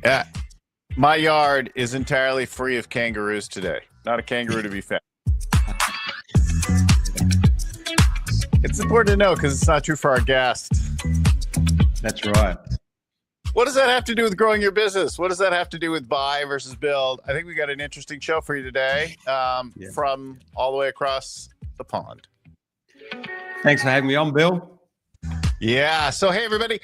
Yeah. My yard is entirely free of kangaroos today. Not a kangaroo to be found. It's important to know because it's not true for our guest. That's right. What does that have to do with growing your business? What does that have to do with buy versus build? I think we got an interesting show for you today from all the way across the pond. Thanks for having me on, Bill. Yeah. So, hey, everybody.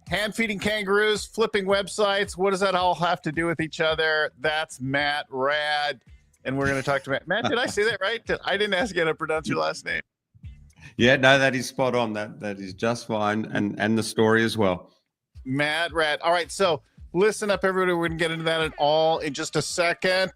Hand feeding kangaroos, flipping websites. What does that all have to do with each other? That's Matt Raad. And we're going to talk to Matt. Matt, did I say that right? I didn't ask you how to pronounce your last name. Yeah, no, that is spot on. That is just fine. And the story as well. Matt Raad. All right. So listen up, everybody. We're going to get into that at all in just a second.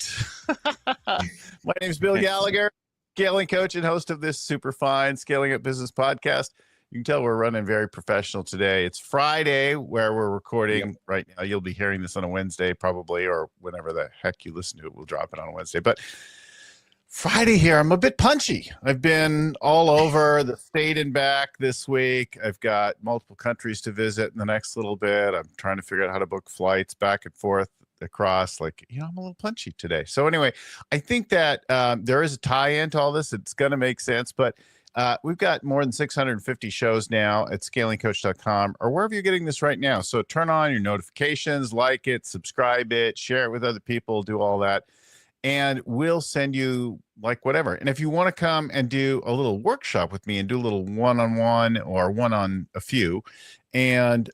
My name is Bill Gallagher, scaling coach and host of this super fine Scaling Up Business podcast. You can tell we're running very professional today. It's Friday where we're recording right now. You'll be hearing this on a Wednesday probably, or whenever the heck you listen to it, we'll drop it on a Wednesday. But Friday here, I'm a bit punchy. I've been all over the state and back this week. I've got multiple countries to visit in the next little bit. I'm trying to figure out how to book flights back and forth across. I'm a little punchy today. So anyway, I think that there is a tie-in to all this. It's going to make sense, but we've got more than 650 shows now at scalingcoach.com or wherever you're getting this right now. So turn on your notifications, like it, subscribe it, share it with other people, do all that. And we'll send you whatever. And if you want to come and do a little workshop with me and do a little one-on-one or one-on-a-few and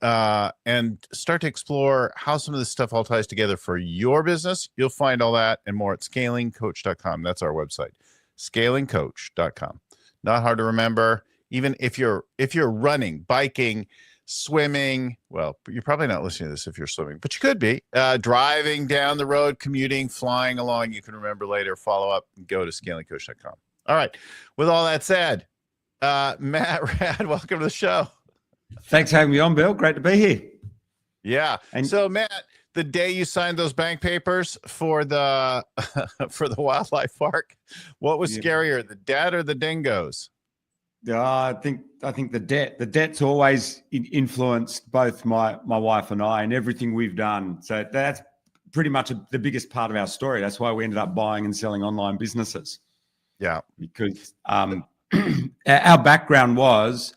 start to explore how some of this stuff all ties together for your business, you'll find all that and more at scalingcoach.com. That's our website, scalingcoach.com. Not hard to remember. Even if you're running, biking, swimming, well, you're probably not listening to this if you're swimming, but you could be driving down the road, commuting, flying along. You can remember later, follow up, and go to scalingcoach.com. All right. With all that said, Matt Raad, welcome to the show. Thanks for having me on, Bill. Great to be here. Yeah. And so, Matt, the day you signed those bank papers for the for the wildlife park, what was scarier, the debt or the dingoes? I think the debt. The debt's always influenced both my wife and I and everything we've done. So that's pretty much the biggest part of our story. That's why we ended up buying and selling online businesses. Yeah, because our background was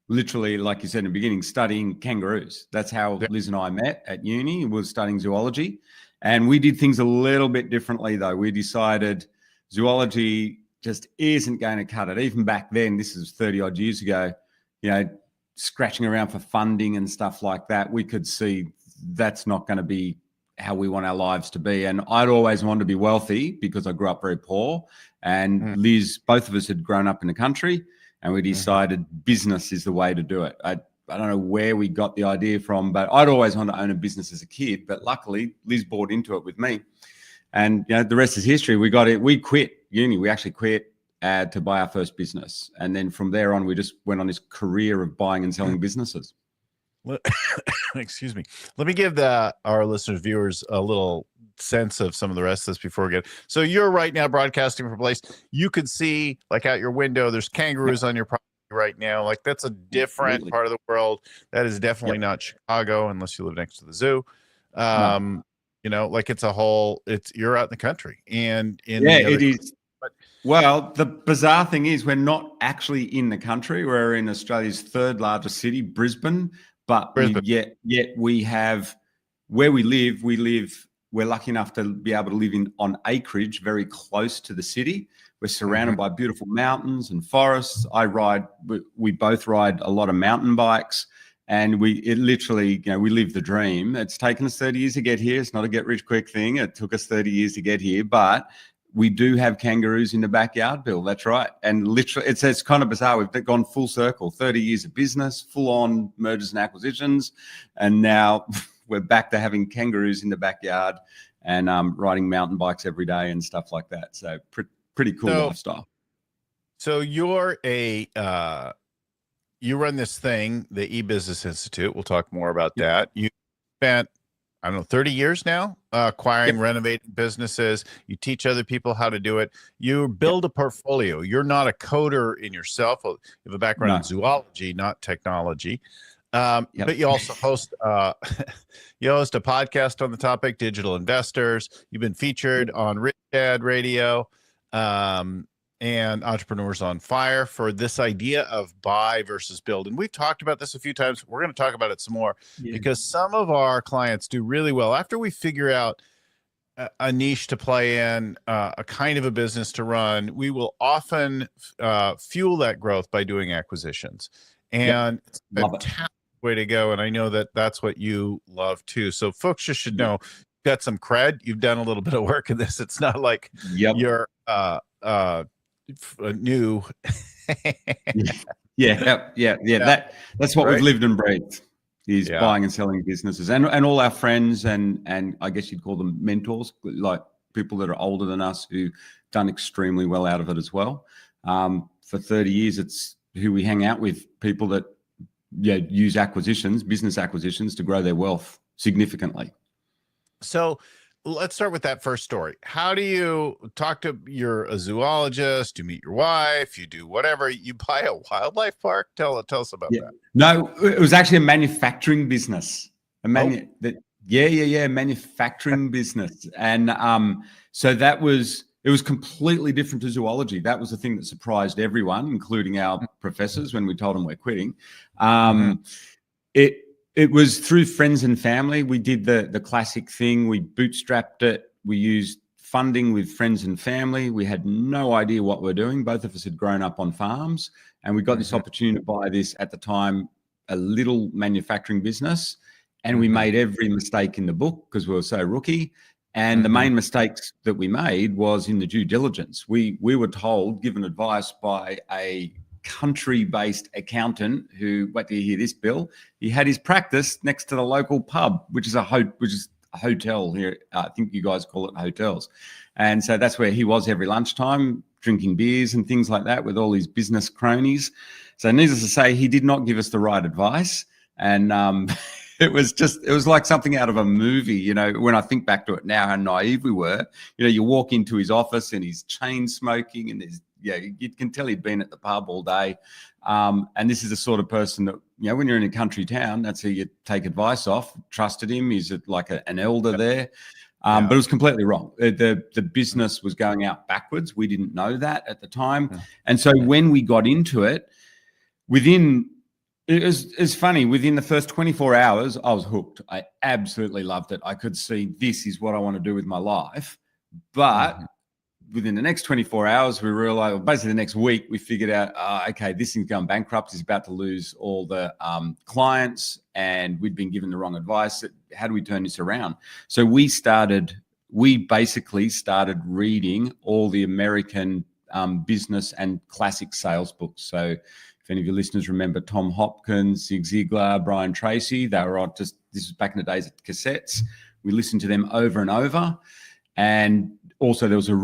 literally, like you said in the beginning, studying kangaroos. That's how Liz and I met at uni. We were studying zoology, and we did things a little bit differently though. We decided zoology just isn't going to cut it. Even back then, this is 30 odd years ago, scratching around for funding and stuff like that, we could see that's not going to be how we want our lives to be. And I'd always wanted to be wealthy because I grew up very poor. And Liz, both of us had grown up in the country, and we decided business is the way to do it. I don't know where we got the idea from, but I'd always wanted to own a business as a kid. But luckily, Liz bought into it with me. And the rest is history. We got it. We quit uni. We actually quit to buy our first business. And then from there on, we just went on this career of buying and selling businesses. Excuse me. Let me give our listeners, viewers, a little sense of some of the rest of this before we get. So you're right now broadcasting from a place you could see out your window. There's kangaroos on your property right now. That's a different part of the world. That is definitely not Chicago unless you live next to the zoo. No. It's a whole. You're out in the country, and it is. Well, the bizarre thing is we're actually in the country. We're in Australia's third largest city, Brisbane. But yet we have where we live. We're lucky enough to be able to live on acreage very close to the city. We're surrounded by beautiful mountains and forests. We both ride a lot of mountain bikes. And we literally, we live the dream. It's taken us 30 years to get here. It's not a get rich quick thing. It took us 30 years to get here, but we do have kangaroos in the backyard, Bill. That's right. And literally, it's kind of bizarre. We've gone full circle, 30 years of business, full on mergers and acquisitions. And now we're back to having kangaroos in the backyard and riding mountain bikes every day and stuff like that. So pretty cool lifestyle. So you're you run this thing, the eBusiness Institute. We'll talk more about that. You spent, 30 years now acquiring, renovating businesses. You teach other people how to do it. You build a portfolio. You're not a coder in yourself. You have a background in zoology, not technology. But you also host you host a podcast on the topic, digital investors. You've been featured on Rich Dad Radio and Entrepreneurs on Fire for this idea of buy versus build. And we've talked about this a few times. We're going to talk about it some more because some of our clients do really well after we figure out a niche to play in, a kind of a business to run. We will often fuel that growth by doing acquisitions. And it's a fantastic way to go. And I know that that's what you love too. So folks just should know you've got some cred. You've done a little bit of work in this. It's not like you're new. That's what we've lived and breathed, is buying and selling businesses, and all our friends and I guess you'd call them mentors, like people that are older than us who've done extremely well out of it as well. For 30 years, it's who we hang out with, people that use business acquisitions to grow their wealth significantly. So let's start with that first story. How do you talk to a zoologist, you meet your wife, you do whatever, you buy a wildlife park? Tell us about that. No, it was actually a manufacturing business. Manufacturing business. And so it was completely different to zoology. That was the thing that surprised everyone, including our professors, when we told them we're quitting. It was through friends and family. We did the classic thing. We bootstrapped it. We used funding with friends and family. We had no idea what we're doing. Both of us had grown up on farms, and we got this opportunity to buy this, at the time, a little manufacturing business. And we made every mistake in the book because we were so rookie. And the main mistakes that we made was in the due diligence. We were told, given advice by a country-based accountant who, wait till you hear this, Bill, he had his practice next to the local pub, which is a hotel here. I think you guys call it hotels. And so that's where he was every lunchtime, drinking beers and things like that with all his business cronies. So needless to say, he did not give us the right advice. And it was like something out of a movie, when I think back to it now, how naive we were. You walk into his office and he's chain smoking, and you can tell he'd been at the pub all day. And this is the sort of person that, when you're in a country town, that's who you take advice off. Trusted him. He's like an elder there. But it was completely wrong. The business was going out backwards. We didn't know that at the time. And so when we got into it, it's funny, within the first 24 hours, I was hooked. I absolutely loved it. I could see this is what I want to do with my life. But within the next 24 hours, we realized, basically the next week, we figured out, okay, this thing's going bankrupt. It's about to lose all the clients, and we'd been given the wrong advice. How do we turn this around? So we basically started reading all the American business and classic sales books. So if any of your listeners remember Tom Hopkins, Zig Ziglar, Brian Tracy, they were this was back in the days of cassettes. We listened to them over and over. And also there was a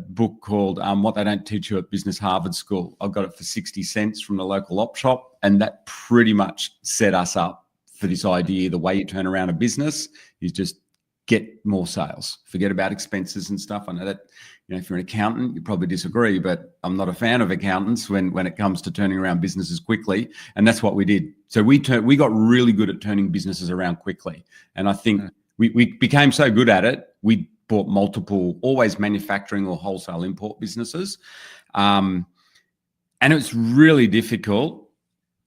book called What They Don't Teach You at Business Harvard School. I got it for 60 cents from the local op shop. And that pretty much set us up for this idea. The way you turn around a business is just get more sales. Forget about expenses and stuff. I know that, if you're an accountant, you probably disagree, but I'm not a fan of accountants when it comes to turning around businesses quickly. And that's what we did. So we got really good at turning businesses around quickly. And I think we became so good at it, we bought multiple, always manufacturing or wholesale import businesses. And it's really difficult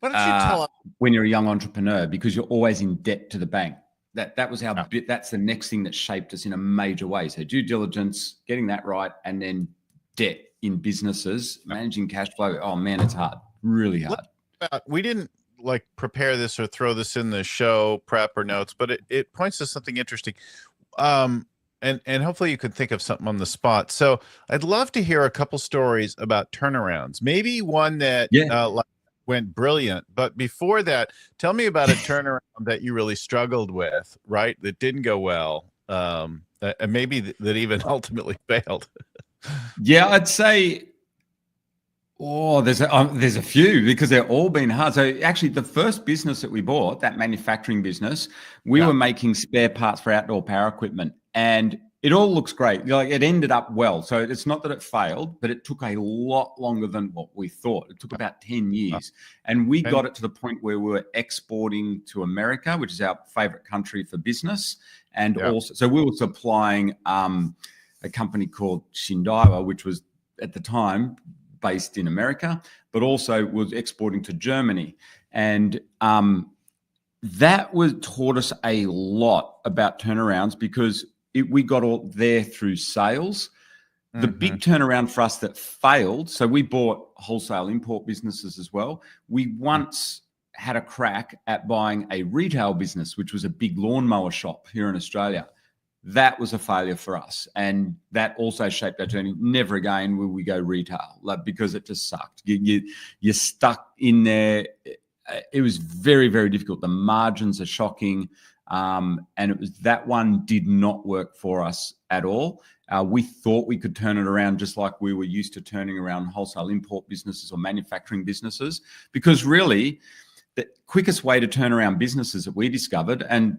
when you're a young entrepreneur, because you're always in debt to the bank. That was that's the next thing that shaped us in a major way. So due diligence, getting that right, and then debt in businesses, managing cash flow. Oh man, it's hard, really hard. We didn't prepare this or throw this in the show prep or notes, but it points to something interesting. And hopefully you could think of something on the spot. So I'd love to hear a couple stories about turnarounds, maybe one that went brilliant. But before that, tell me about a turnaround that you really struggled with, right? That didn't go well. And maybe that even ultimately failed. I'd say, there's a few, because they're all been hard. So actually the first business that we bought, that manufacturing business, we were making spare parts for outdoor power equipment. And It all looks great. Like it ended up well. So it's not that it failed, but it took a lot longer than what we thought. It took about 10 years. And we got it to the point where we were exporting to America, which is our favorite country for business. And also, so we were supplying a company called Shindaiwa, which was at the time based in America, but also was exporting to Germany. And that taught us a lot about turnarounds because we got all there through sales. The big turnaround for us that failed, so we bought wholesale import businesses as well. We once had a crack at buying a retail business, which was a big lawnmower shop here in Australia. That was a failure for us. And that also shaped our journey. Never again will we go retail, because it just sucked. You're stuck in there. It was very, very difficult. The margins are shocking. And that one did not work for us at all. We thought we could turn it around just like we were used to turning around wholesale import businesses or manufacturing businesses, because really the quickest way to turn around businesses that we discovered, and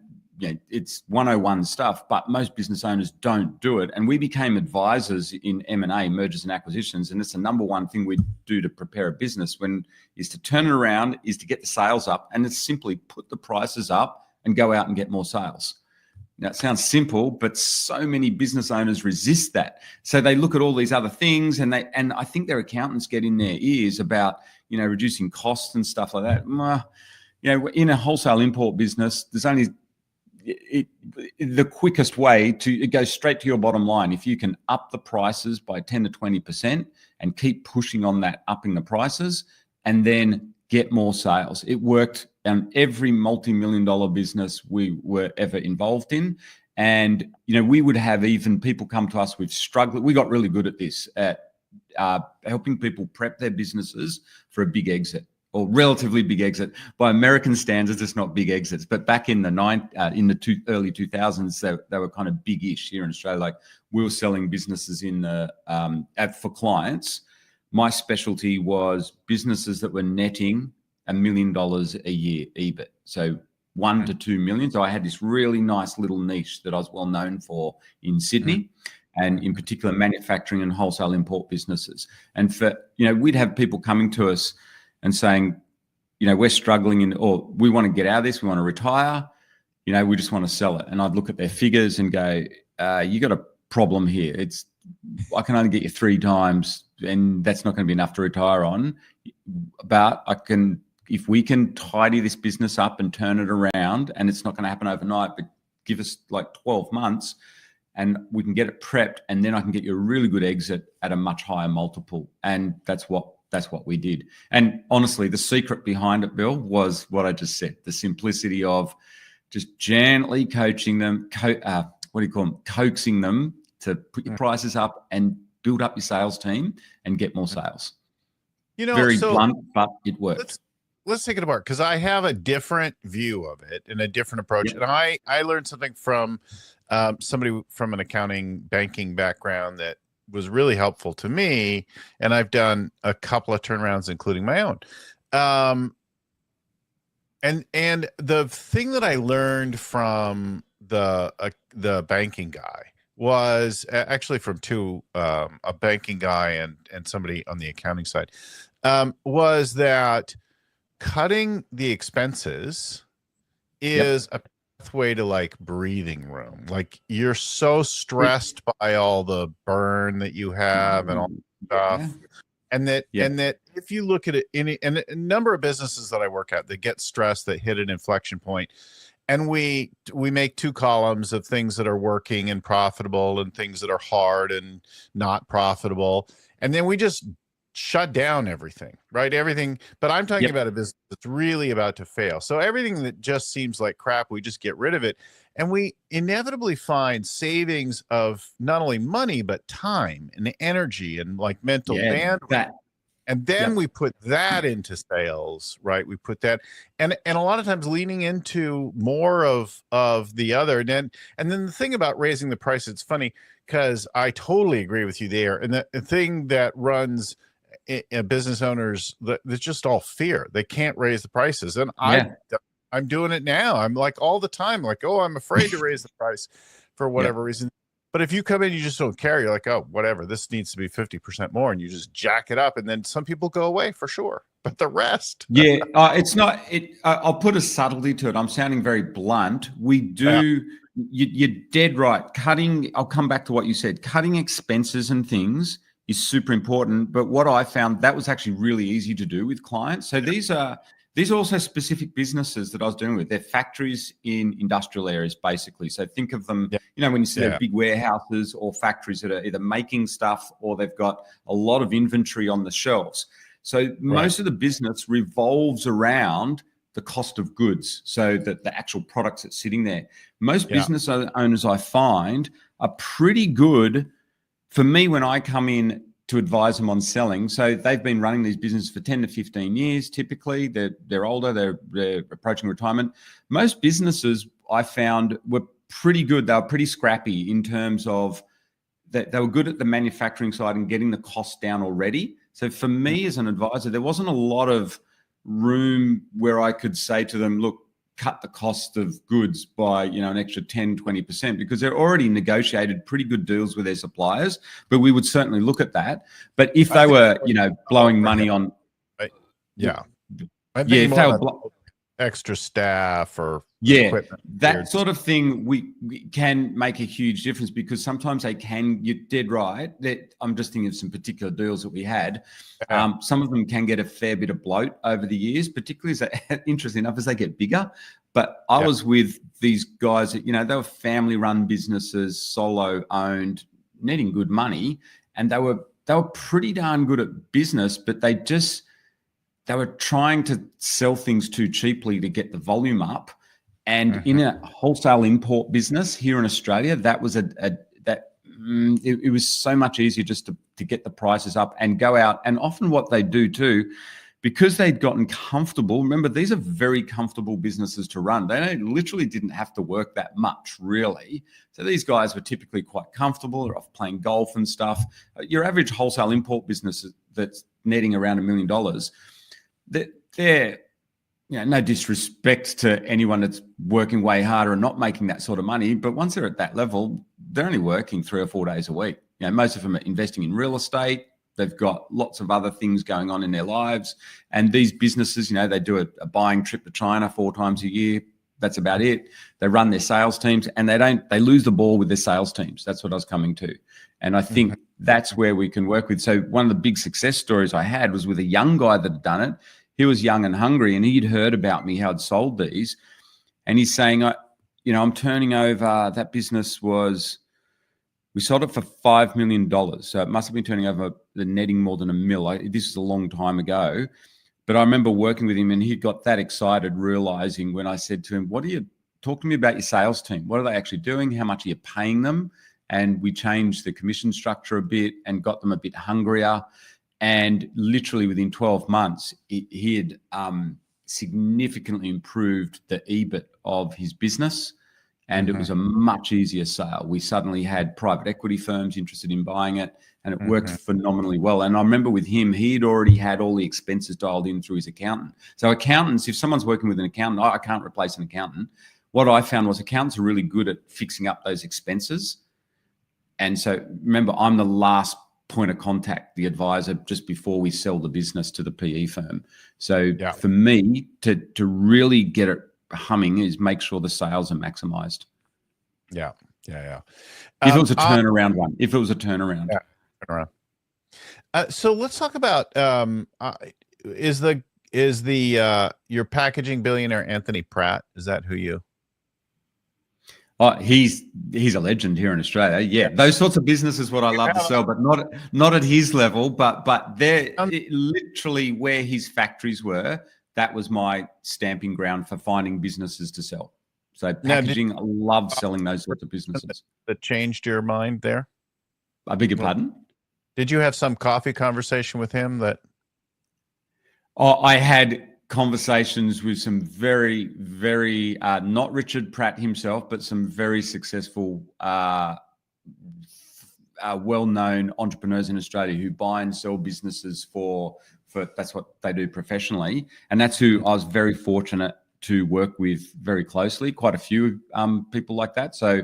it's 101 stuff, but most business owners don't do it. And we became advisors in M&A, mergers and acquisitions. And it's the number one thing we do to prepare a business is to turn it around, is to get the sales up, and it's simply put the prices up and go out and get more sales. Now, it sounds simple, but so many business owners resist that. So they look at all these other things, and I think their accountants get in their ears about, reducing costs and stuff like that. In a wholesale import business, there's only the quickest way to go straight to your bottom line. If you can up the prices by 10 to 20% and keep pushing on that, upping the prices, and then get more sales. It worked on every multi-million-dollar business we were ever involved in. And, we would have even people come to us with struggled. We got really good at this, at helping people prep their businesses for a big exit, or relatively big exit. By American standards, it's not big exits. But back in the early 2000s, they were kind of big-ish here in Australia. Like, we were selling businesses for clients. My specialty was businesses that were netting $1 million a year EBIT. So 1 to 2 million. So I had this really nice little niche that I was well known for in Sydney, and in particular manufacturing and wholesale import businesses. And we'd have people coming to us and saying, we're struggling or we want to get out of this, we want to retire, we just want to sell it. And I'd look at their figures and go, you got a problem here. I can only get you 3 times, and that's not going to be enough to retire on. But if we can tidy this business up and turn it around, and it's not going to happen overnight, but give us like 12 months and we can get it prepped, and then I can get you a really good exit at a much higher multiple. And that's what we did. And honestly, the secret behind it, Bill, was what I just said, the simplicity of just gently coaching them, coaxing them to put your prices up and build up your sales team and get more sales. Very blunt, but it works. Let's take it apart, because I have a different view of it and a different approach. Yep. And I learned something from somebody from an accounting banking background that was really helpful to me. And I've done a couple of turnarounds, including my own. And the thing that I learned from the banking guy was actually from a banking guy and somebody on the accounting side, was that cutting the expenses is a pathway to like breathing room. Like, you're so stressed by all the burn that you have and all that stuff. And that if you look at it in a number of businesses that I work at that get stressed, that hit an inflection point, and we make 2 columns of things that are working and profitable and things that are hard and not profitable. And then we just shut down everything, right? Everything. But I'm talking about a business that's really about to fail. So everything that just seems like crap, we just get rid of it. And we inevitably find savings of not only money, but time and energy and like mental bandwidth. And then we put that into sales, right? We put that, and a lot of times leaning into more of the other. And then the thing about raising the price, it's funny because I totally agree with you there. And the thing that runs business owners, that's just all fear. They can't raise the prices. And I'm doing it now. I'm like all the time, like, oh, I'm afraid to raise the price for whatever reason. But if you come in, you just don't care. You're like, oh, whatever. This needs to be 50% more, and you just jack it up, and then some people go away for sure. But the rest, Yeah, it's not. I'll put a subtlety to it. I'm sounding very blunt. We do. You're dead right. Cutting. I'll come back to what you said. Cutting expenses and things is super important. But what I found, that was actually really easy to do with clients. So these are also specific businesses that I was dealing with. They're factories in industrial areas, basically. So think of them, when you see their big warehouses or factories that are either making stuff or they've got a lot of inventory on the shelves. So most of the business revolves around the cost of goods, so that the actual products that's sitting there. Most business owners, I find, are pretty good for me when I come in to advise them on selling. So they've been running these businesses for 10 to 15 years. Typically, they're older, they're approaching retirement. Most businesses I found were pretty good. They were pretty scrappy in terms of that they were good at the manufacturing side and getting the cost down already. So for me as an advisor, there wasn't a lot of room where I could say to them, look, cut the cost of goods by, an extra 10, 20%, because they're already negotiated pretty good deals with their suppliers, but we would certainly look at that. But if they were, blowing money on, if they were extra staff or equipment, that sort of thing, we can make a huge difference, because sometimes they can, you're dead right. I'm just thinking of some particular deals that we had. Some of them can get a fair bit of bloat over the years, particularly interesting enough as they get bigger. But I was with these guys that, they were family run businesses, solo owned, netting good money. And they were pretty darn good at business, but they were trying to sell things too cheaply to get the volume up. And in a wholesale import business here in Australia, that was it was so much easier just to get the prices up and go out. And often what they do too, because they'd gotten comfortable, remember, these are very comfortable businesses to run. They literally didn't have to work that much, really. So these guys were typically quite comfortable. They're off playing golf and stuff. Your average wholesale import business that's netting around $1 million, they're no disrespect to anyone that's working way harder and not making that sort of money, but once they're at that level, they're only working 3 or 4 days a week. Most of them are investing in real estate. They've got lots of other things going on in their lives. And these businesses, they do a buying trip to China 4 times a year. That's about it. They run their sales teams, and they lose the ball with their sales teams. That's what I was coming to. And I think that's where we can work with. So one of the big success stories I had was with a young guy that had done it. He was young and hungry, and he'd heard about me, how I'd sold these. And he's saying, I'm turning over, that business we sold it for $5 million. So it must have been turning over, the netting more than $1 million. This is a long time ago. But I remember working with him, and he got that excited, realizing when I said to him, talk to me about your sales team. What are they actually doing? How much are you paying them? And we changed the commission structure a bit and got them a bit hungrier. And literally within 12 months, he had significantly improved the EBIT of his business, and it was a much easier sale. We suddenly had private equity firms interested in buying it, and it worked phenomenally well. And I remember with him, he'd already had all the expenses dialed in through his accountant. So accountants, if someone's working with an accountant, I can't replace an accountant. What I found was accountants are really good at fixing up those expenses. And so remember, I'm the last point of contact, the advisor, just before we sell the business to the PE firm. So for me to really get it humming is make sure the sales are maximized. If it was a turnaround one. If it was a turnaround. So let's talk about is the your packaging billionaire Anthony Pratt, is that who you? Oh, he's a legend here in Australia. Yeah, those sorts of businesses, what I love to sell, but not at his level. But they're literally where his factories were. That was my stamping ground for finding businesses to sell. So packaging, I love selling those sorts of businesses. That changed your mind there? I beg your pardon? Did you have some coffee conversation with him that? Oh, I had conversations with some very, very, not Richard Pratt himself, but some very successful, well-known entrepreneurs in Australia who buy and sell businesses for that's what they do professionally. And that's who I was very fortunate to work with very closely, quite a few people like that. So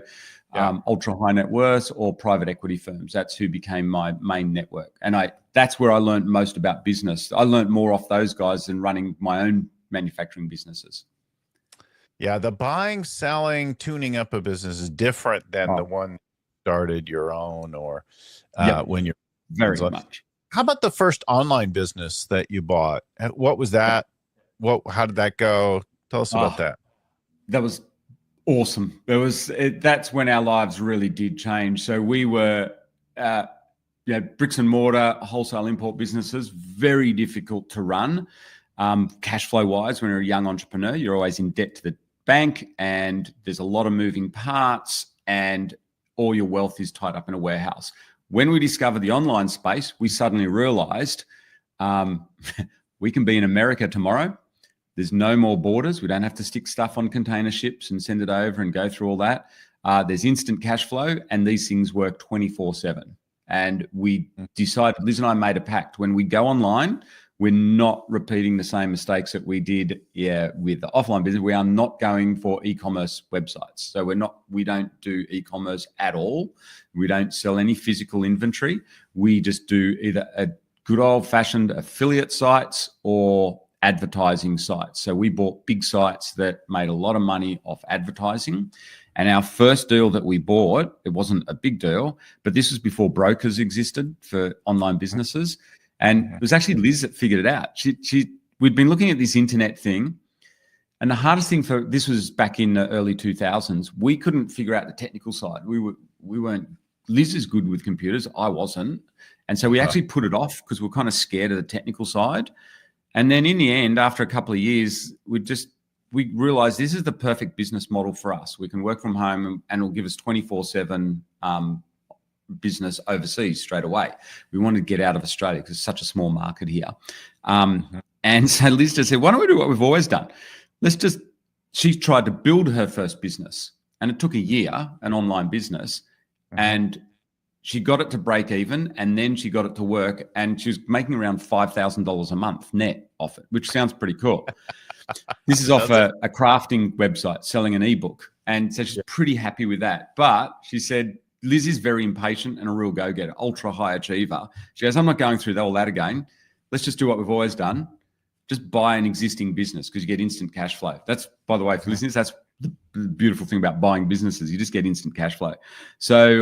ultra high net worth or private equity firms. That's who became my main network. And that's where I learned most about business. I learned more off those guys than running my own manufacturing businesses. Yeah, the buying, selling, tuning up a business is different than the one started your own or when you're very much. How about the first online business that you bought? What was that? How did that go? Tell us about that. That was awesome. That's when our lives really did change. So we were bricks and mortar wholesale import businesses, very difficult to run. Cash flow wise, when you're a young entrepreneur, you're always in debt to the bank and there's a lot of moving parts and all your wealth is tied up in a warehouse. When we discovered the online space, we suddenly realized we can be in America tomorrow. There's no more borders. We don't have to stick stuff on container ships and send it over and go through all that. There's instant cash flow and these things work 24/7. And we decided, Liz and I made a pact. When we go online, we're not repeating the same mistakes that we did with the offline business. We are not going for e-commerce websites. So we don't do e-commerce at all. We don't sell any physical inventory. We just do either a good old fashioned affiliate sites or advertising sites. So we bought big sites that made a lot of money off advertising. And our first deal that we bought, it wasn't a big deal, but this was before brokers existed for online businesses. And it was actually Liz that figured it out. We'd been looking at this internet thing, and the hardest thing this was back in the early 2000s. We couldn't figure out the technical side. We weren't. Liz is good with computers. I wasn't, and so we actually put it off because we're kind of scared of the technical side. And then in the end, after a couple of years, we realized this is the perfect business model for us. We can work from home, and it'll give us 24/7. Business overseas straight away. We wanted to get out of Australia because it's such a small market here. And so Liz just said, why don't we do what we've always done? She tried to build her first business and it took a year, an online business, and she got it to break even and then she got it to work and she was making around $5,000 a month net off it, which sounds pretty cool. This is off a crafting website selling an ebook. And so she's pretty happy with that. But she said, Liz is very impatient and a real go-getter, ultra high achiever. She goes, I'm not going through all that again. Let's just do what we've always done. Just buy an existing business because you get instant cash flow. That's, by the way, for listeners, that's the beautiful thing about buying businesses. You just get instant cash flow. So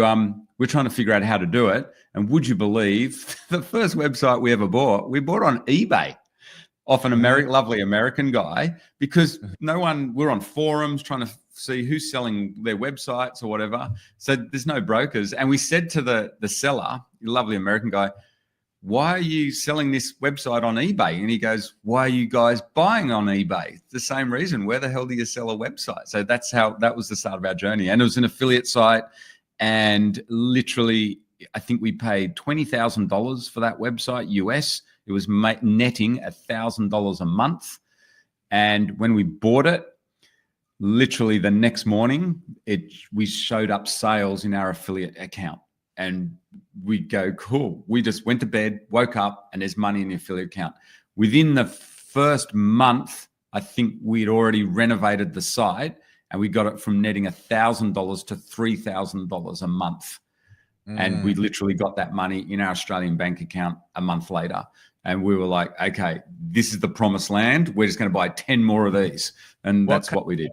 we're trying to figure out how to do it. And would you believe the first website we ever bought, we bought on eBay off an lovely American guy because we're on forums trying to see who's selling their websites or whatever. So there's no brokers. And we said to the seller, lovely American guy, why are you selling this website on eBay? And he goes, why are you guys buying on eBay? The same reason. Where the hell do you sell a website? So that was the start of our journey. And it was an affiliate site. And literally, I think we paid $20,000 for that website, US. It was netting $1,000 a month. And when we bought it, literally the next morning, we showed up sales in our affiliate account. And we go, cool. We just went to bed, woke up, and there's money in the affiliate account. Within the first month, I think we'd already renovated the site and we got it from netting $1,000 to $3,000 a month. And we literally got that money in our Australian bank account a month later. And we were like, okay, this is the promised land. We're just going to buy 10 more of these. And that's what we did.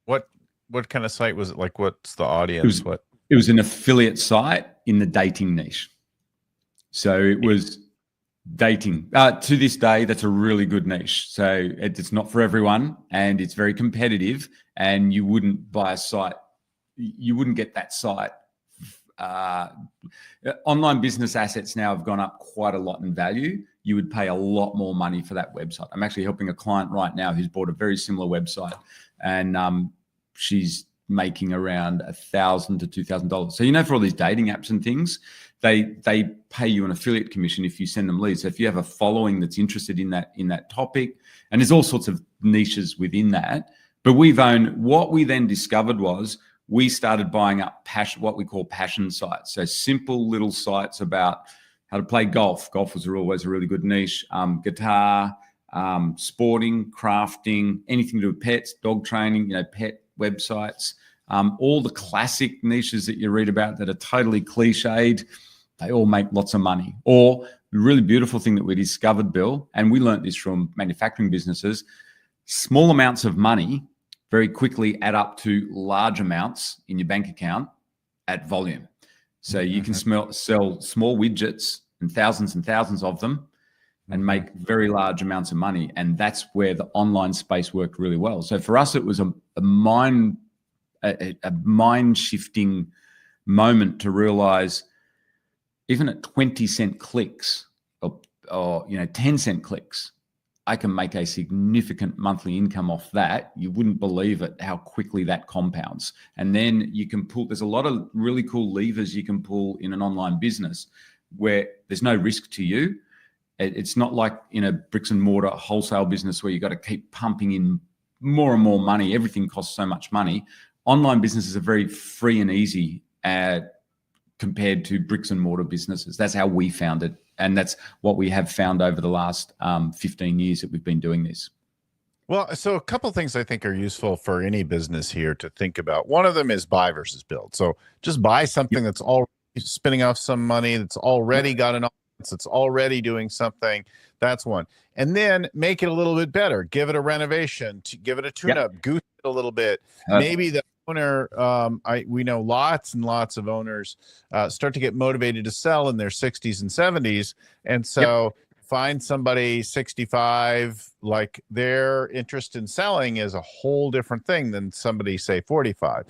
What kind of site was it? Like, what's the audience? It was an affiliate site in the dating niche. So it was dating. To this day, that's a really good niche. So it's not for everyone and it's very competitive, and you wouldn't buy a site. You wouldn't get that site. Online business assets now have gone up quite a lot in value. You would pay a lot more money for that website. I'm actually helping a client right now who's bought a very similar website, and she's making around $1,000 to $2,000. So, for all these dating apps and things, they pay you an affiliate commission if you send them leads. So if you have a following that's interested in that topic, and there's all sorts of niches within that. But what we then discovered was we started buying up what we call passion sites. So simple little sites about how to play golf. Golf was always a really good niche. Guitar, sporting, crafting, anything to do with pets, dog training, pet websites, All the classic niches that you read about that are totally cliched, they all make lots of money. Or the really beautiful thing that we discovered, Bill, and we learned this from manufacturing businesses, small amounts of money very quickly add up to large amounts in your bank account at volume. So you can sell small widgets and thousands of them and make very large amounts of money. And that's where the online space worked really well. So for us, it was a mind-shifting moment to realize even at 20-cent clicks or 10-cent clicks, I can make a significant monthly income off that. You wouldn't believe it, how quickly that compounds. And then you can pull, there's a lot of really cool levers you can pull in an online business where there's no risk to you. It's not like in a bricks and mortar wholesale business where you got to keep pumping in more and more money. Everything costs so much money. Online businesses are very free and easy compared to bricks and mortar businesses. That's how we found it. And that's what we have found over the last 15 years that we've been doing this. Well, so a couple of things I think are useful for any business here to think about. One of them is buy versus build. So just buy something that's already spinning off some money, that's already got an audience, that's already doing something. That's one. And then make it a little bit better. Give it a renovation, give it a tune-up, goose it a little bit. Maybe the owner, we know lots and lots of owners start to get motivated to sell in their 60s and 70s. And so find somebody 65, like their interest in selling is a whole different thing than somebody, say, 45.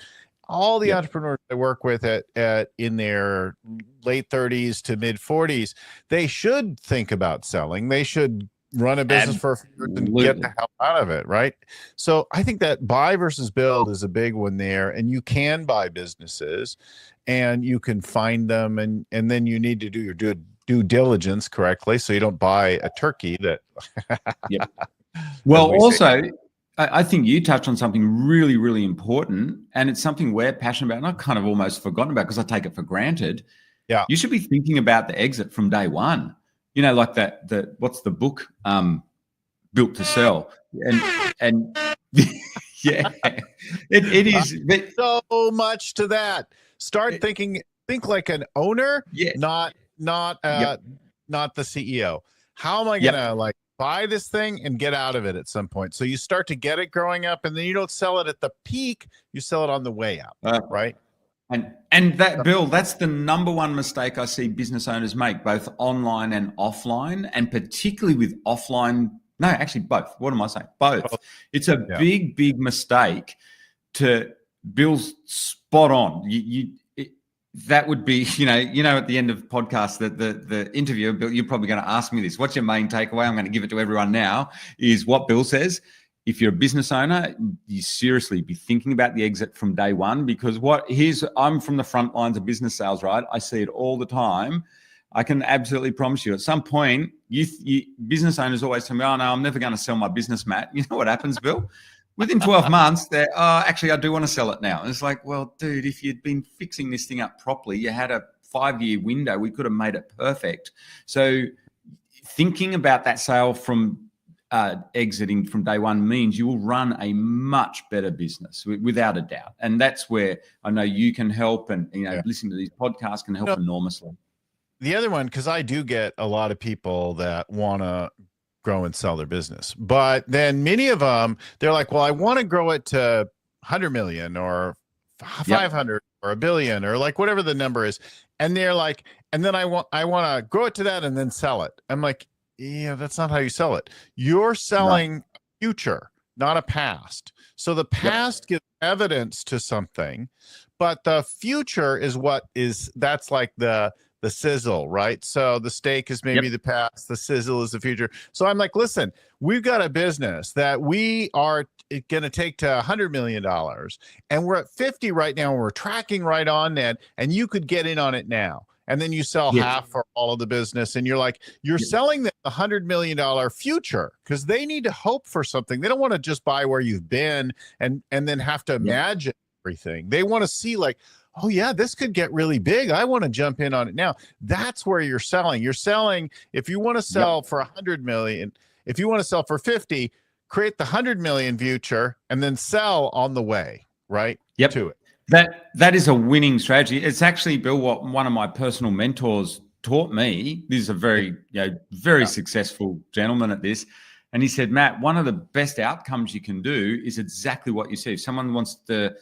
All the entrepreneurs I work with in their late 30s to mid 40s, they should think about selling. They should run a business for a few years and get the hell out of it, right? So I think that buy versus build is a big one there. And you can buy businesses and you can find them, and then you need to do your due diligence correctly so you don't buy a turkey that Well, also I think you touched on something really, really important, and it's something we're passionate about, and I've kind of almost forgotten about because I take it for granted. Yeah. You should be thinking about the exit from day one. Like what's the book, Built to Sell? And yeah, it is. So much to that. Think like an owner, not the CEO. How am I going to buy this thing and get out of it at some point? So you start to get it growing up, and then you don't sell it at the peak, you sell it on the way up, right? And that, Bill, that's the number one mistake I see business owners make, both online and offline, and particularly with offline. No, actually both. What am I saying? Both. It's a big, big mistake to Bill's spot on. That would be, at the end of podcast, the interview, Bill, you're probably going to ask me this. What's your main takeaway? I'm going to give it to everyone now, is what Bill says. If you're a business owner, you seriously be thinking about the exit from day one, because I'm from the front lines of business sales, right? I see it all the time. I can absolutely promise you at some point, business owners always tell me, oh no, I'm never going to sell my business, Matt. You know what happens, Bill? Within 12 months, actually, I do want to sell it now. And it's like, well, dude, if you'd been fixing this thing up properly, you had a 5-year window, we could have made it perfect. So thinking about that sale from exiting from day one means you will run a much better business, without a doubt. And that's where I know you can help, and listening to these podcasts can help enormously. The other one, because I do get a lot of people that want to grow and sell their business, but then many of them, they're like, well, I want to grow it to 100 million or 500 or a billion, or like whatever the number is. And they're like, and then I want to grow it to that and then sell it. I'm like, yeah, that's not how you sell it. You're selling a future, not a past. So the past gives evidence to something, but the future is that's like the sizzle, right? So the steak is maybe the past, the sizzle is the future. So I'm like, listen, we've got a business that we are going to take to $100 million, and we're at 50 right now, and we're tracking right on that, and you could get in on it now. And then you sell half for all of the business, and you're selling them the $100 million future, because they need to hope for something. They don't want to just buy where you've been and then have to imagine everything. They want to see like, oh yeah, this could get really big. I want to jump in on it now. That's where you're selling. You're selling, if you want to sell for 100 million, if you want to sell for 50, create the 100 million future and then sell on the way, right? To it. That is a winning strategy. It's actually, Bill, what one of my personal mentors taught me. This is a very successful gentleman at this. And he said, Matt, one of the best outcomes you can do is exactly what you see. If someone wants the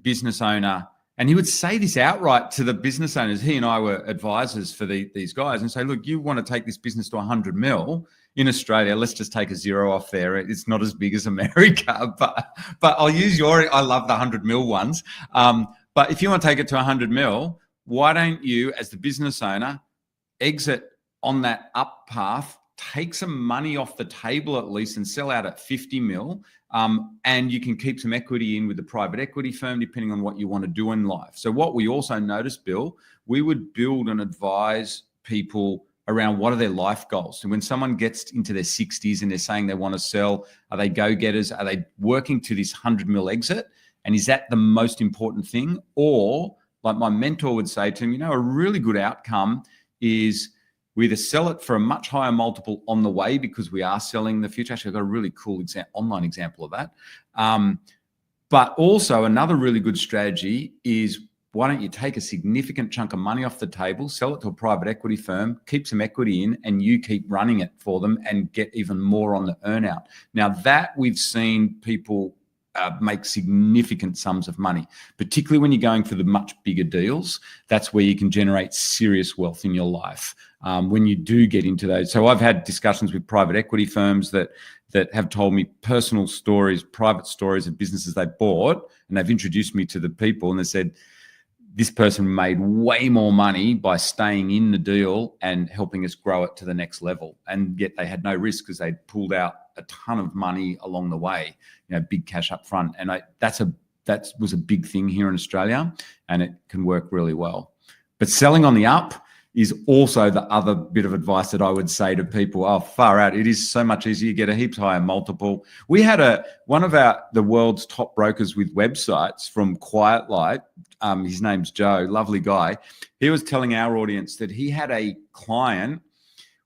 business owner, and he would say this outright to the business owners. He and I were advisors for these guys, and say, look, you want to take this business to 100 mil in Australia. Let's just take a zero off there. It's not as big as America, but I'll use I love the 100 mil ones. But if you want to take it to 100 mil, why don't you, as the business owner, exit on that up path, take some money off the table at least and sell out at 50 mil. And you can keep some equity in with the private equity firm, depending on what you want to do in life. So what we also noticed, Bill, we would build and advise people around what are their life goals. So when someone gets into their 60s and they're saying they want to sell, are they go-getters? Are they working to this 100 mil exit? And is that the most important thing? Or like my mentor would say to him, a really good outcome is we either sell it for a much higher multiple on the way because we are selling in the future. Actually, I've got a really cool online example of that. But also another really good strategy is why don't you take a significant chunk of money off the table, sell it to a private equity firm, keep some equity in, and you keep running it for them and get even more on the earnout. Now that we've seen people make significant sums of money, particularly when you're going for the much bigger deals. That's where you can generate serious wealth in your life when you do get into those. So I've had discussions with private equity firms that have told me personal stories, private stories of businesses they bought, and they've introduced me to the people, and they said, this person made way more money by staying in the deal and helping us grow it to the next level. And yet they had no risk because they'd pulled out a ton of money along the way, big cash up front. And that was a big thing here in Australia, and it can work really well. But selling on the up is also the other bit of advice that I would say to people. Oh, far out. It is so much easier. You get a heaps higher multiple. We had one of the world's top brokers with websites from Quiet Light. His name's Joe, lovely guy. He was telling our audience that he had a client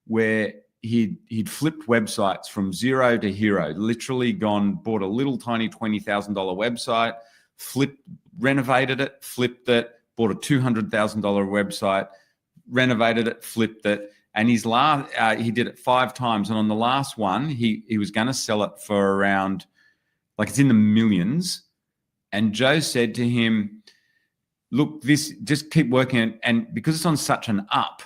where he'd flipped websites from zero to hero, literally bought a little tiny $20,000 website, renovated it, flipped it, bought a $200,000 website, renovated it, flipped it. And he did it 5 times. And on the last one, he was going to sell it for around, it's in the millions. And Joe said to him, look, just keep working. And because it's on such an up,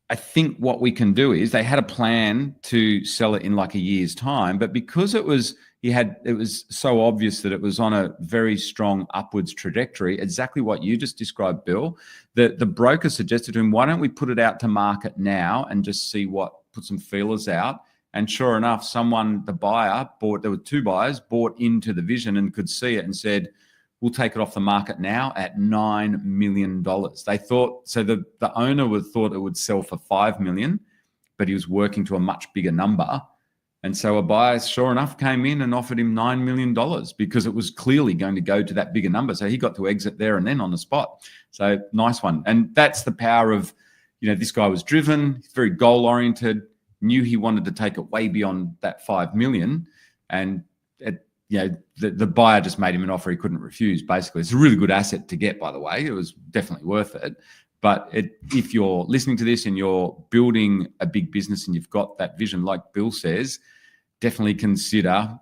I think what we can do is they had a plan to sell it in a year's time, but because it was so obvious that it was on a very strong upwards trajectory, exactly what you just described, Bill, the broker suggested to him, why don't we put it out to market now and just put some feelers out? And sure enough, the buyer there were 2 buyers, bought into the vision and could see it and said, we'll take it off the market now at $9 million. They thought, so the owner thought it would sell for $5 million, but he was working to a much bigger number. And so a buyer, sure enough, came in and offered him $9 million because it was clearly going to go to that bigger number. So he got to exit there and then on the spot. So nice one. And that's the power of, this guy was driven, very goal-oriented, knew he wanted to take it way beyond that $5 million. And the buyer just made him an offer he couldn't refuse, basically. It's a really good asset to get, by the way. It was definitely worth it. But if you're listening to this and you're building a big business and you've got that vision, like Bill says, definitely consider,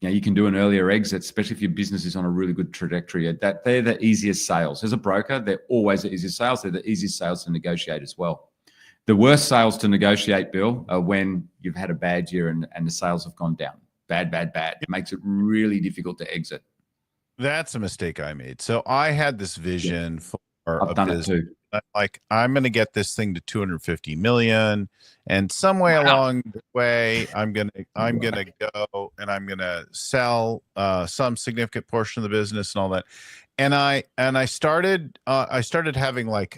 you can do an earlier exit, especially if your business is on a really good trajectory. They're the easiest sales. As a broker, they're always the easiest sales. They're the easiest sales to negotiate as well. The worst sales to negotiate, Bill, are when you've had a bad year and the sales have gone down. Bad. It makes it really difficult to exit. That's a mistake I made. So I had this vision for I've done it too. I'm going to get this thing to 250 million, and some way along the way, I'm going to go and I'm going to sell some significant portion of the business and all that. And I started having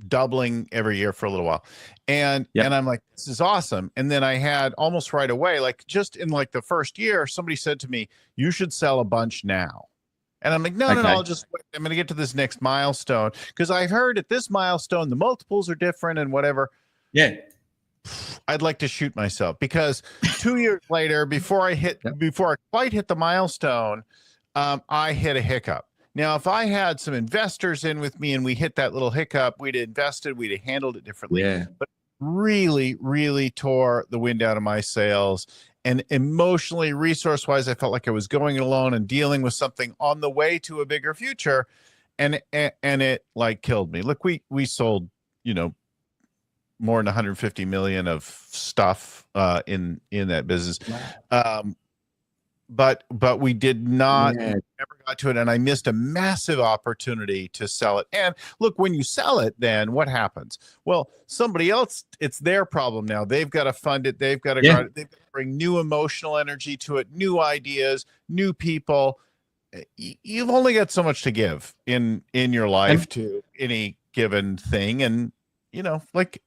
doubling every year for a little while, and I'm like, this is awesome. And then I had almost right away, just in the first year, somebody said to me, you should sell a bunch now. And I'm like, no, I'll just wait. I'm going to get to this next milestone because I've heard at this milestone the multiples are different and whatever. Yeah, I'd like to shoot myself because 2 years later, before I quite hit the milestone, I hit a hiccup. Now, if I had some investors in with me and we hit that little hiccup, we'd have invested, we'd have handled it differently. Yeah. But really, really tore the wind out of my sails. And emotionally, resource-wise, I felt like I was going alone and dealing with something on the way to a bigger future. And it like killed me. Look, we sold, more than 150 million of stuff in that business. Wow. But we did not Yeah. never got to it, and I missed a massive opportunity to sell it. And look, when you sell it, then what happens? Well, somebody else, it's their problem now. They've got to fund it, they've got to Yeah. they've got to bring new emotional energy to it, new ideas, new people. You've only got so much to give in your life to any given thing, and like,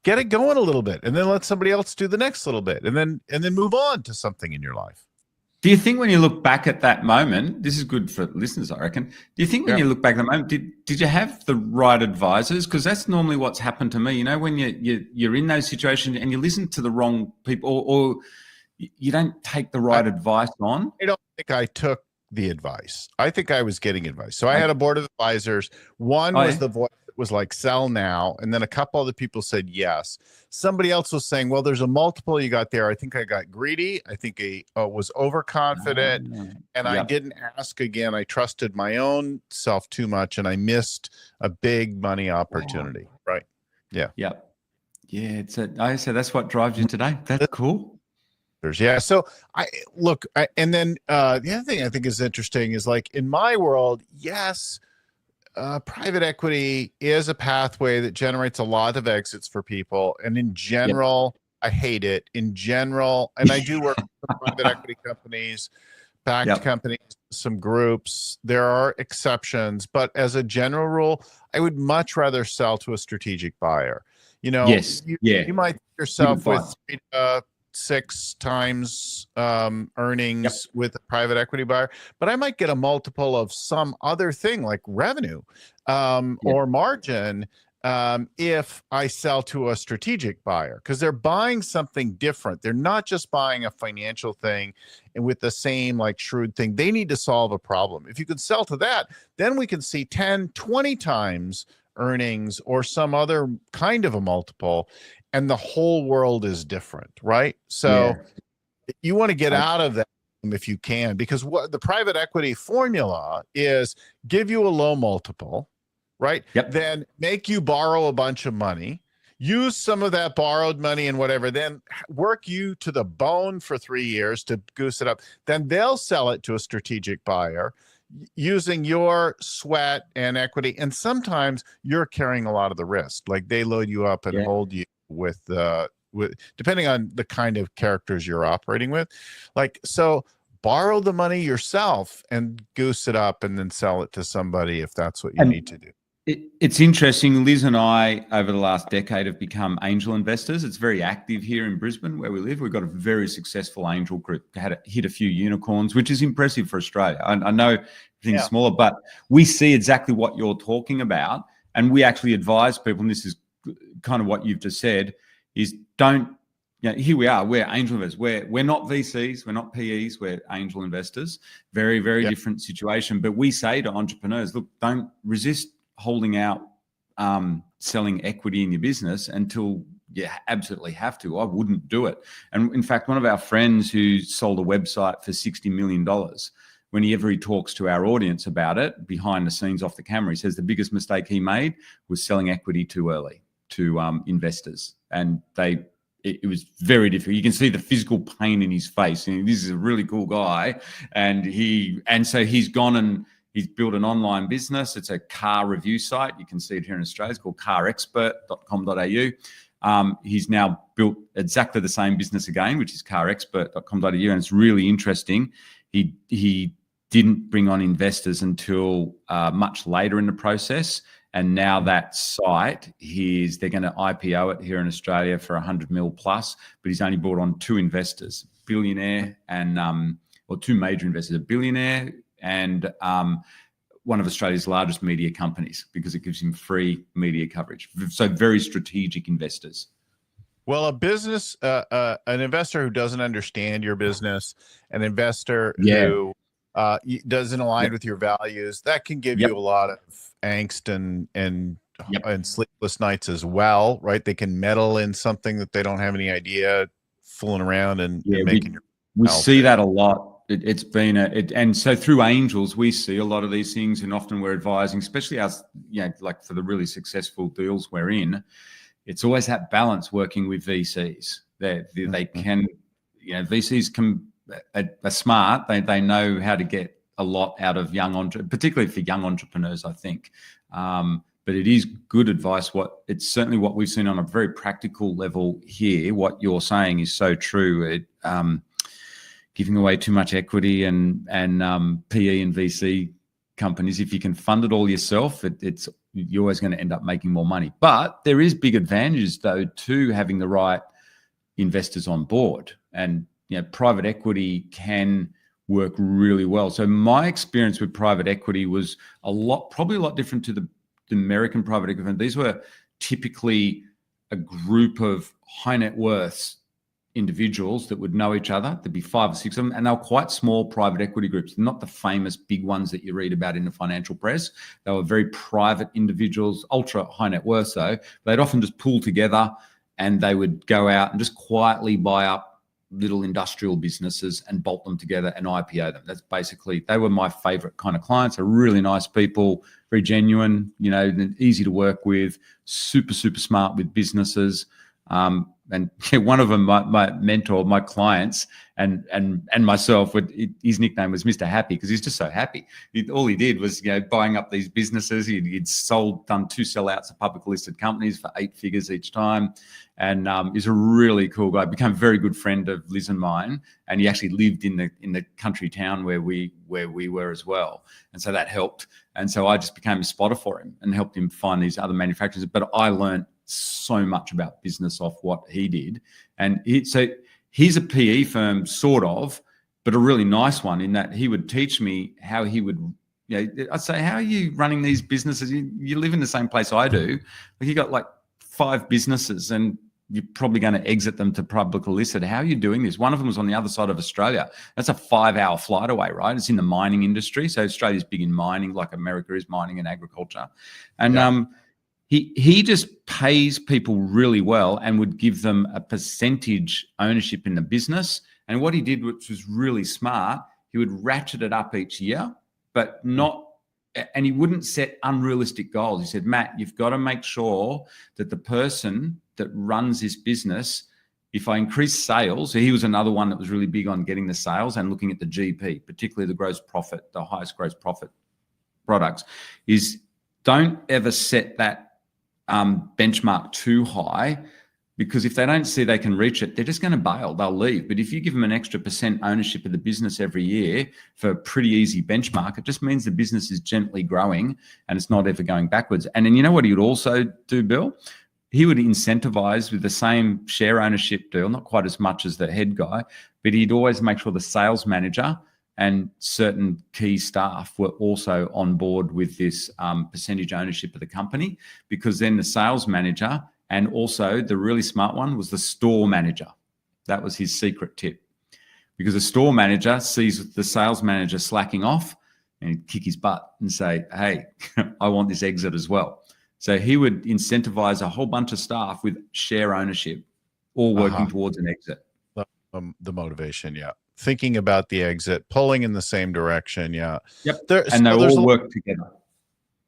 get it going a little bit, and then let somebody else do the next little bit, and then move on to something in your life. Do you think when you look back at that moment, this is good for listeners, I reckon. Do you think when you look back at the moment, did you have the right advisors? Because that's normally what's happened to me. When you're in those situations and you listen to the wrong people, or you don't take the right advice on. I don't think I took the advice. I think I was getting advice. So I had a board of advisors. One was the voice that was like, sell now. And then a couple other people said yes. Somebody else was saying, well, there's a multiple you got there. I think I got greedy. I think I was overconfident. And I didn't ask again. I trusted my own self too much, and I missed a big money opportunity. Right. Yeah. Yeah. Yeah. I say that's what drives you today. That's cool. Yeah. So and then the other thing I think is interesting is, like, in my world, yes, private equity is a pathway that generates a lot of exits for people. And in general, I hate it in general. And I do work with private equity companies, backed companies, some groups. There are exceptions, but as a general rule, I would much rather sell to a strategic buyer. You might see yourself with 6 times earnings with a private equity buyer, but I might get a multiple of some other thing like revenue or margin if I sell to a strategic buyer, because they're buying something different. They're not just buying a financial thing and with the same like shrewd thing. They need to solve a problem. If you can sell to that, then we can see 10, 20 times earnings or some other kind of a multiple, and the whole world is different, right? So you want to get out of that if you can, because what the private equity formula is: give you a low multiple, right? Then make you borrow a bunch of money, use some of that borrowed money and whatever, then work you to the bone for 3 years to goose it up. Then they'll sell it to a strategic buyer using your sweat and equity. And sometimes you're carrying a lot of the risk. Like, they load you up and hold you with depending on the kind of characters you're operating with. Like, so borrow the money yourself and goose it up, and then sell it to somebody if that's what you need to do. It's interesting. Liz and I, over the last decade, have become angel investors. It's very active here in Brisbane where we live. We've got a very successful angel group, hit a few unicorns, which is impressive for Australia. I know things smaller, but we see exactly what you're talking about. And we actually advise people, and this is kind of what you've just said, is here we are, we're angel investors. We're not VCs, we're not PEs, we're angel investors. Very, very different situation. But we say to entrepreneurs, look, don't resist holding out, selling equity in your business until you absolutely have to. I wouldn't do it. And in fact, one of our friends who sold a website for $60 million, whenever he talks to our audience about it, behind the scenes, off the camera, he says the biggest mistake he made was selling equity too early to investors. And it was very difficult. You can see the physical pain in his face. And this is a really cool guy. And so he's gone and he's built an online business. It's a car review site. You can see it here in Australia. It's called carexpert.com.au. He's now built exactly the same business again, which is carexpert.com.au. And it's really interesting. He didn't bring on investors until much later in the process. And now that site, they're going to IPO it here in Australia for 100 mil plus, but he's only brought on 2 investors, billionaire and, or 2 major investors, a billionaire and one of Australia's largest media companies, because it gives him free media coverage. So very strategic investors. Well, an investor who doesn't understand your business, an investor who doesn't align Yep. with your values, that can give Yep. you a lot of angst and Yep. sleepless nights as well, right? They can meddle in something that they don't have any idea, fooling around and Yeah, making your we health. see that a lot. It's been and so through angels, we see a lot of these things, and often we're advising, especially us, like for the really successful deals we're in, it's always that balance working with VCs. They can, VCs are smart. They know how to get a lot out of particularly for young entrepreneurs, I think. But it is good advice. It's certainly what we've seen on a very practical level here. What you're saying is so true. Giving away too much equity and PE and VC companies, if you can fund it all yourself, you're always going to end up making more money. But there is big advantages though to having the right investors on board, and private equity can work really well. So my experience with private equity was probably a lot different to the American private equity. These were typically a group of high net worths individuals that would know each other. There'd be 5 or 6 of them, and they were quite small private equity groups, not the famous big ones that you read about in the financial press. They were very private individuals, ultra high net worth though. They'd often just pull together and they would go out and just quietly buy up little industrial businesses and bolt them together and IPO them. That's basically, they were my favorite kind of clients. They're really nice people, very genuine, easy to work with, super, super smart with businesses. And one of them, my mentor, my clients, and myself, his nickname was Mr. Happy because he's just so happy. All he did was buying up these businesses. He'd done 2 sellouts of public listed companies for 8 figures each time, and he's a really cool guy. Became a very good friend of Liz and mine, and he actually lived in the country town where we were as well, and so that helped. And so I just became a spotter for him and helped him find these other manufacturers. But I learned so much about business off what he did. And he's a PE firm sort of, but a really nice one in that he would teach me how he would, I'd say, how are you running these businesses? You live in the same place I do. You got like 5 businesses and you're probably going to exit them to public listed. How are you doing this? One of them was on the other side of Australia. That's a 5-hour flight away, right? It's in the mining industry. So Australia's big in mining, like America is mining and agriculture. And He just pays people really well and would give them a percentage ownership in the business. And what he did, which was really smart, he would ratchet it up each year, but and he wouldn't set unrealistic goals. He said, Matt, you've got to make sure that the person that runs this business, if I increase sales, so he was another one that was really big on getting the sales and looking at the GP, particularly the gross profit, the highest gross profit products, is don't ever set that benchmark too high, because if they don't see they can reach it, they're just going to bail. They'll leave. But if you give them an extra % ownership of the business every year for a pretty easy benchmark, it just means the business is gently growing and it's not ever going backwards. And then you know what he would also do, Bill? He would incentivize with the same share ownership deal, not quite as much as the head guy, but he'd always make sure the sales manager and certain key staff were also on board with this percentage ownership of the company, because then the sales manager and also the really smart one was the store manager. That was his secret tip, because the store manager sees the sales manager slacking off and he'd kick his butt and say, hey, I want this exit as well. So he would incentivize a whole bunch of staff with share ownership, all working towards an exit. The motivation, yeah. Thinking about the exit, pulling in the same direction, yeah. Yep. And they all work together.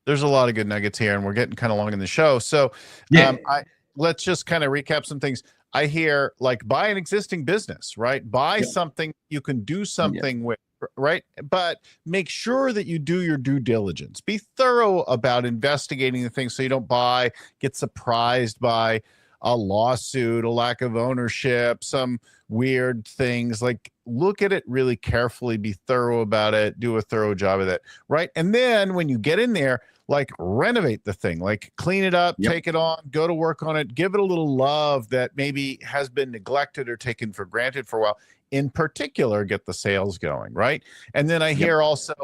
There's a lot of good nuggets here, and we're getting kind of long in the show. So let's just kind of recap some things. I hear like buy an existing business, right? Buy something you can do something with, right? But make sure that you do your due diligence. Be thorough about investigating the things so you don't get surprised by a lawsuit, a lack of ownership, some weird things. Like, look at it really carefully, be thorough about it, do a thorough job of it, right? And then when you get in there, like renovate the thing, like clean it up, take it on, go to work on it, give it a little love that maybe has been neglected or taken for granted for a while. in particular get the sales going, right? And then I hear also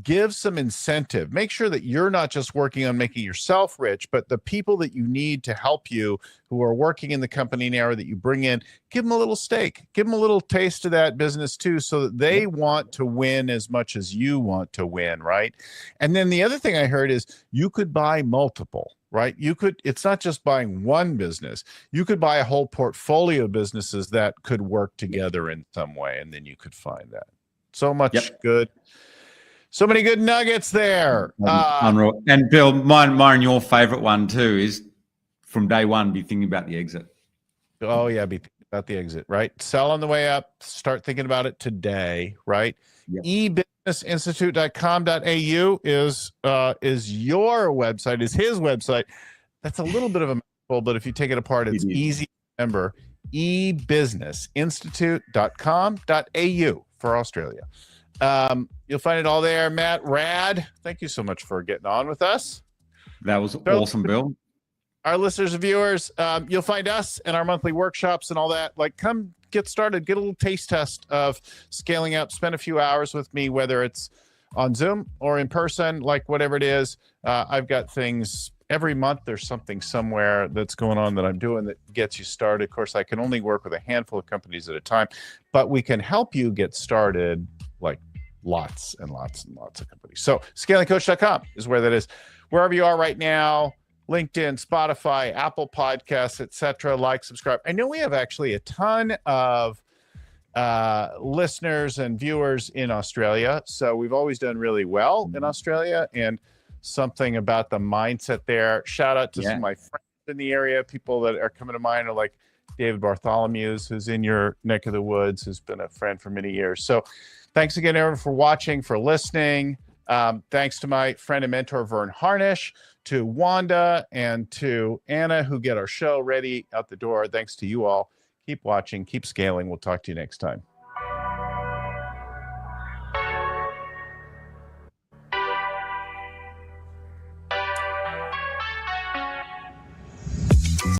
give some incentive. Make sure that you're not just working on making yourself rich, but the people that you need to help you who are working in the company now or that you bring in, give them a little stake, give them a little taste of that business too, so that they want to win as much as you want to win, right? And then the other thing I heard is you could buy multiple, right? It's not just buying one business. You could buy a whole portfolio of businesses that could work together in some way. And then you could find that. So much good. So many good nuggets there. Unreal. And Bill, mine, your favorite one too is from day one, be thinking about the exit. Oh yeah. Be thinking about the exit, right? Sell on the way up. Start thinking about it today, right? ebusinessinstitute.com.au is your website, is his website. That's a little bit of a mouthful, but if you take it apart, it's easy to remember. ebusinessinstitute.com.au for Australia. You'll find it all there. Matt, Raad, thank you so much for getting on with us. That was awesome, Bill. Our listeners and viewers, you'll find us and our monthly workshops and all that. Like, come get started, get a little taste test of scaling up, spend a few hours with me, whether it's on Zoom or in person, like whatever it is. I've got things every month. There's something somewhere that's going on that I'm doing that gets you started. Of course, I can only work with a handful of companies at a time, but we can help you get started, like lots and lots and lots of companies. So scalingcoach.com is where that is. Wherever you are right now, LinkedIn, Spotify, Apple Podcasts, etc. Like, subscribe. I know we have actually a ton of listeners and viewers in Australia. So we've always done really well in Australia, and something about the mindset there. Shout out to some of my friends in the area. People that are coming to mind are like David Bartholomew's, who's in your neck of the woods, who's been a friend for many years. So thanks again, everyone, for watching, for listening. Thanks to my friend and mentor, Vern Harnish, to Wanda, and to Anna, who get our show ready out the door. Thanks to you all. Keep watching, keep scaling. We'll talk to you next time.